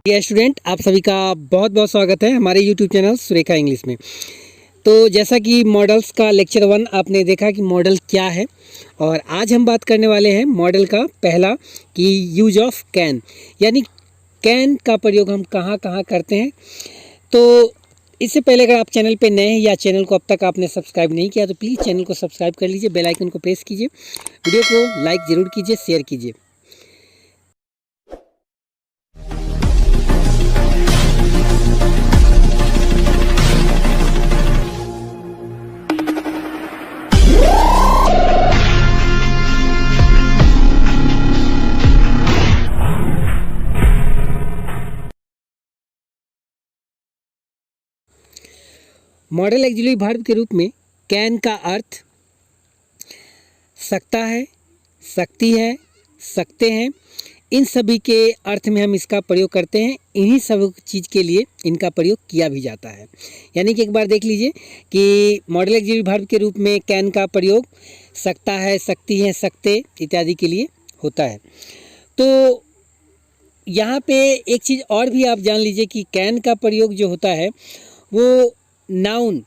Dear student, आप सभी का बहुत बहुत स्वागत है हमारे यूट्यूब चैनल सुरेखा इंग्लिश में। तो जैसा कि मॉडल्स का लेक्चर 1 आपने देखा कि मॉडल क्या है, और आज हम बात करने वाले हैं मॉडल का पहला कि यूज ऑफ कैन, यानी कैन का प्रयोग हम कहाँ कहाँ करते हैं। तो इससे पहले अगर आप चैनल पे नए हैं या चैनल को अब तक आपने सब्सक्राइब नहीं किया तो प्लीज़ चैनल को सब्सक्राइब कर लीजिए, बेल आइकन को प्रेस कीजिए, वीडियो को लाइक ज़रूर कीजिए, शेयर कीजिए। मॉडल एक्सिलरी वर्ब के रूप में कैन का अर्थ सकता है, सकती है, सकते हैं, इन सभी के अर्थ में हम इसका प्रयोग करते हैं। इन्हीं सब चीज़ के लिए इनका प्रयोग किया भी जाता है। यानी कि एक बार देख लीजिए कि मॉडल एक्सिलरी वर्ब के रूप में कैन का प्रयोग सकता है, सकती है, सकते इत्यादि के लिए होता है। तो यहाँ पे एक चीज़ और भी आप जान लीजिए कि कैन का प्रयोग जो होता है वो नाउन,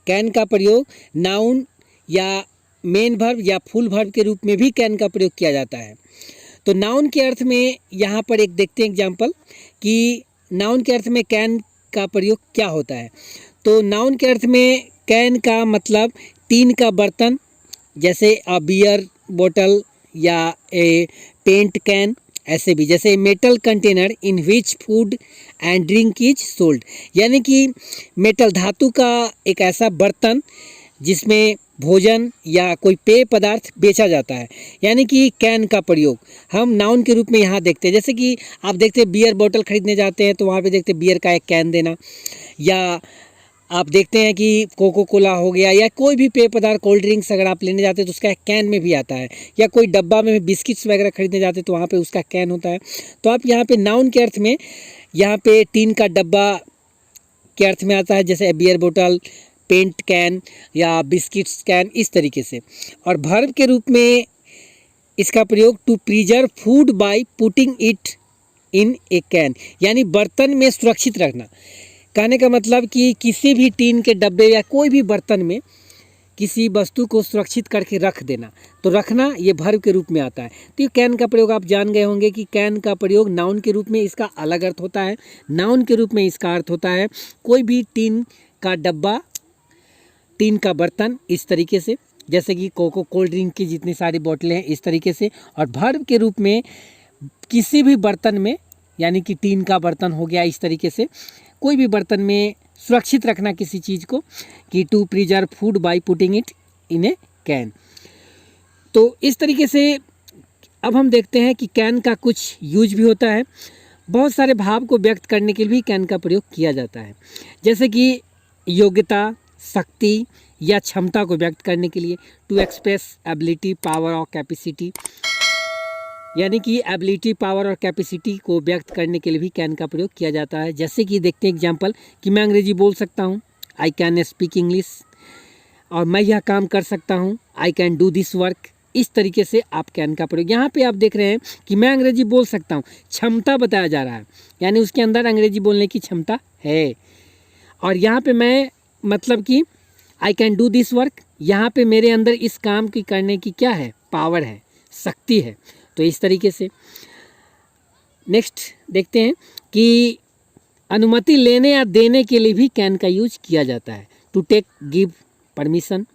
कैन का प्रयोग नाउन या मेन वर्ब या फुल वर्ब के रूप में भी कैन का प्रयोग किया जाता है। तो नाउन के अर्थ में यहाँ पर एक देखते हैं एग्जाम्पल कि नाउन के अर्थ में कैन का प्रयोग क्या होता है। तो नाउन के अर्थ में कैन का मतलब टीन का बर्तन, जैसे अ बियर बोतल या ए पेंट कैन, ऐसे भी जैसे metal container in which food and drink is sold, यानी कि मेटल धातु का एक ऐसा बर्तन जिसमें भोजन या कोई पेय पदार्थ बेचा जाता है। यानी कि कैन का प्रयोग हम नाउन के रूप में यहाँ देखते हैं। जैसे कि आप देखते हैं बियर बोतल खरीदने जाते हैं तो वहाँ पे देखते हैं बियर का एक कैन देना, या आप देखते हैं कि कोको कोला हो गया या कोई भी पेय पदार्थ कोल्ड ड्रिंक्स अगर आप लेने जाते हैं तो उसका एक कैन में भी आता है, या कोई डब्बा में बिस्किट्स वगैरह खरीदने जाते हैं तो वहाँ पे उसका कैन होता है। तो आप यहाँ पे नाउन के अर्थ में यहाँ पे टीन का डब्बा के अर्थ में आता है, जैसे बियर बोतल, पेंट कैन या बिस्किट्स कैन, इस तरीके से। और वर्ब के रूप में इसका प्रयोग to preserve food by putting it in a can, यानी बर्तन में सुरक्षित रखना। कहने का मतलब कि किसी भी टीन के डब्बे या कोई भी बर्तन में किसी वस्तु को सुरक्षित करके रख देना, तो रखना ये वर्ब के रूप में आता है। तो ये कैन का प्रयोग आप जान गए होंगे कि कैन का प्रयोग नाउन के रूप में इसका अलग अर्थ होता है। नाउन के रूप में इसका अर्थ होता है कोई भी टीन का डब्बा, टीन का बर्तन, इस तरीके से, जैसे कि कोको कोल्ड ड्रिंक की जितनी सारी बोतलें हैं, इस तरीके से। और वर्ब के रूप में किसी भी बर्तन में, यानी कि टीन का बर्तन हो गया, इस तरीके से कोई भी बर्तन में सुरक्षित रखना किसी चीज़ को, कि to preserve food by putting it in a can. तो इस तरीके से अब हम देखते हैं कि कैन का कुछ यूज भी होता है। बहुत सारे भाव को व्यक्त करने के लिए भी कैन का प्रयोग किया जाता है, जैसे कि योग्यता, शक्ति या क्षमता को व्यक्त करने के लिए टू एक्सप्रेस एबिलिटी, पावर और कैपेसिटी, यानी कि एबिलिटी, पावर और कैपेसिटी को व्यक्त करने के लिए भी कैन का प्रयोग किया जाता है। जैसे कि देखते हैं एग्जांपल कि मैं अंग्रेजी बोल सकता हूँ, आई कैन स्पीक इंग्लिश, और मैं यह काम कर सकता हूँ, I can do this work. इस तरीके से आप कैन का प्रयोग, यहाँ पे आप देख रहे हैं कि मैं अंग्रेजी बोल सकता हूँ, क्षमता बताया जा रहा है, यानी उसके अंदर अंग्रेजी बोलने की क्षमता है। और यहाँ पे मैं मतलब कि I can do this work, यहाँ पे मेरे अंदर इस काम की करने की क्या है, पावर है, शक्ति है। तो इस तरीके से नेक्स्ट देखते हैं कि अनुमति लेने या देने के लिए भी कैन का यूज किया जाता है, टू टेक, गिव परमिशन।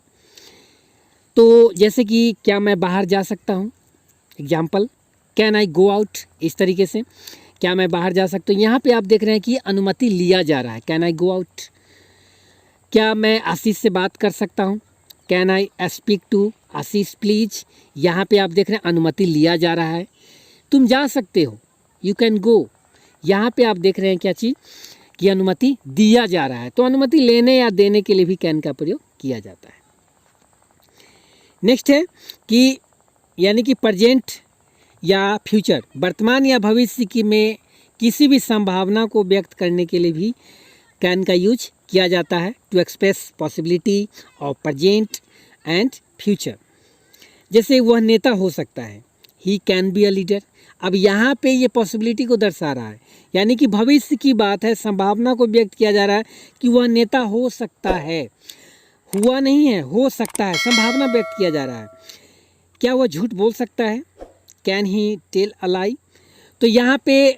तो जैसे कि क्या मैं बाहर जा सकता हूँ, example can I go out, इस तरीके से क्या मैं बाहर जा सकता हूँ। यहाँ पे आप देख रहे हैं कि अनुमति लिया जा रहा है, कैन आई गो आउट। क्या मैं आशीष से बात कर सकता हूँ, can I speak to Ashish please. यहाँ पे आप देख रहे हैं अनुमति लिया जा रहा है। तुम जा सकते हो, यू कैन गो। यहाँ पे आप देख रहे हैं क्या चीज़, कि अनुमति दिया जा रहा है। तो अनुमति लेने या देने के लिए भी कैन का प्रयोग किया जाता है। नेक्स्ट है कि यानी कि प्रेजेंट या फ्यूचर, वर्तमान या भविष्य की में किसी भी संभावना को व्यक्त करने के लिए भी कैन का यूज किया जाता है, to express possibility of present and future. जैसे वह नेता हो सकता है, he can be a leader. अब यहाँ पे ये पॉसिबिलिटी को दर्शा रहा है, यानी कि भविष्य की बात है, संभावना को व्यक्त किया जा रहा है कि वह नेता हो सकता है, हुआ नहीं है, हो सकता है, संभावना व्यक्त किया जा रहा है। क्या वह झूठ बोल सकता है? कैन ही टेल अ लाई? तो यहाँ पे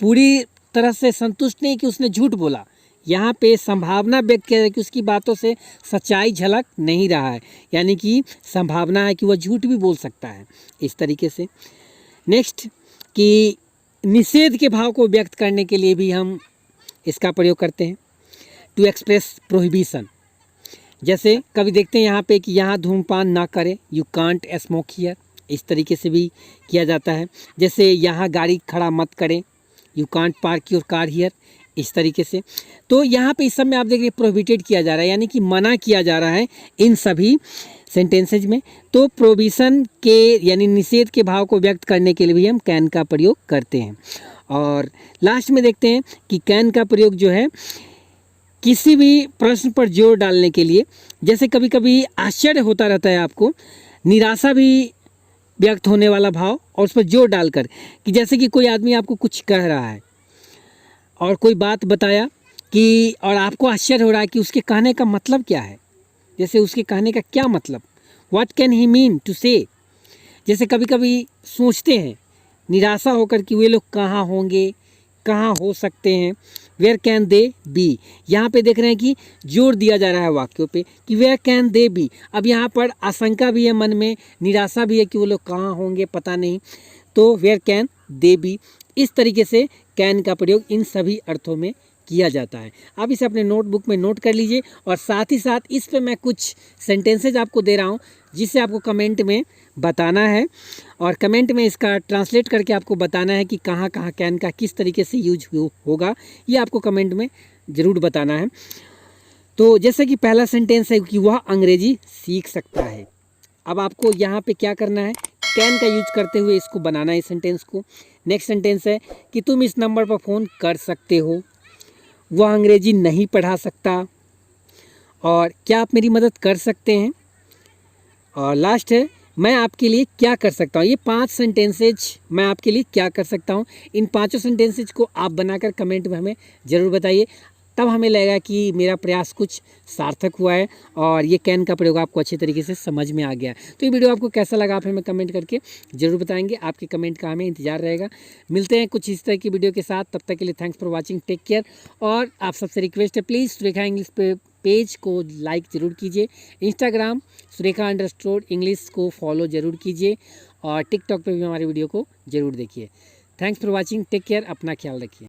पूरी तरह से संतुष्ट नहीं कि उसने झूठ बोला, यहाँ पे संभावना व्यक्त किया है कि उसकी बातों से सच्चाई झलक नहीं रहा है, यानी कि संभावना है कि वह झूठ भी बोल सकता है, इस तरीके से। नेक्स्ट कि निषेध के भाव को व्यक्त करने के लिए भी हम इसका प्रयोग करते हैं, टू एक्सप्रेस प्रोहिबिशन। जैसे कभी देखते हैं यहाँ पे कि यहाँ धूम्रपान ना करें, यू कांट स्मोक हियर, इस तरीके से भी किया जाता है। जैसे यहाँ गाड़ी खड़ा मत करें, you can't park your car here, इस तरीके से। तो यहाँ पे इस सब में आप देखिए प्रोहिबिटेड किया जा रहा है, यानी कि मना किया जा रहा है इन सभी सेंटेंसेज में। तो प्रोहिबिशन के यानी निषेध के भाव को व्यक्त करने के लिए भी हम कैन का प्रयोग करते हैं। और लास्ट में देखते हैं कि कैन का प्रयोग जो है किसी भी प्रश्न पर जोर डालने के लिए, जैसे कभी कभी आश्चर्य होता रहता है आपको, निराशा भी व्यक्त होने वाला भाव और उस पर जोर डालकर, कि जैसे कि कोई आदमी आपको कुछ कह रहा है और कोई बात बताया कि और आपको आश्चर्य हो रहा है कि उसके कहने का मतलब क्या है, जैसे उसके कहने का क्या मतलब, what can he mean to say. जैसे कभी कभी सोचते हैं निराशा होकर कि वे लोग कहाँ होंगे, कहाँ हो सकते हैं, वेयर कैन दे बी। यहाँ पे देख रहे हैं कि जोर दिया जा रहा है वाक्यों पे कि वेयर कैन दे बी। अब यहाँ पर आशंका भी है मन में, निराशा भी है कि वो लोग कहाँ होंगे पता नहीं, तो वेयर कैन दे बी। इस तरीके से कैन का प्रयोग इन सभी अर्थों में किया जाता है। आप इसे अपने नोटबुक में नोट कर लीजिए, और साथ ही साथ इस पे मैं कुछ सेंटेंसेज आपको दे रहा हूँ जिसे आपको कमेंट में बताना है, और कमेंट में इसका ट्रांसलेट करके आपको बताना है कि कहाँ कहाँ कैन का किस तरीके से यूज होगा, ये आपको कमेंट में ज़रूर बताना है। तो जैसे कि पहला सेंटेंस है कि वह अंग्रेजी सीख सकता है। अब आपको यहाँ पे क्या करना है, कैन का यूज करते हुए इसको बनाना है इस सेंटेंस को। नेक्स्ट सेंटेंस है कि तुम इस नंबर पर फ़ोन कर सकते हो, वह अंग्रेजी नहीं पढ़ा सकता, और क्या आप मेरी मदद कर सकते हैं। और लास्ट है मैं आपके लिए क्या कर सकता हूँ। ये 5 सेंटेंसेज मैं आपके लिए क्या कर सकता हूँ, इन 5 सेंटेंसेज को आप बनाकर कमेंट में हमें ज़रूर बताइए, तब हमें लगेगा कि मेरा प्रयास कुछ सार्थक हुआ है और ये कैन का प्रयोग आपको अच्छे तरीके से समझ में आ गया। तो ये वीडियो आपको कैसा लगा आप हमें कमेंट करके ज़रूर बताएंगे, आपके कमेंट का हमें इंतजार रहेगा। मिलते हैं कुछ इस तरह की वीडियो के साथ, तब तक के लिए thanks for watching, take care. और आप सबसे रिक्वेस्ट है प्लीज़ सुरेखा इंग्लिश पेज को लाइक ज़रूर कीजिए, इंस्टाग्राम सुरेखा_इंग्लिश को फॉलो ज़रूर कीजिए, और टिकटॉक पे भी हमारे वीडियो को ज़रूर देखिए। Thanks for watching, take care, अपना ख्याल रखिए।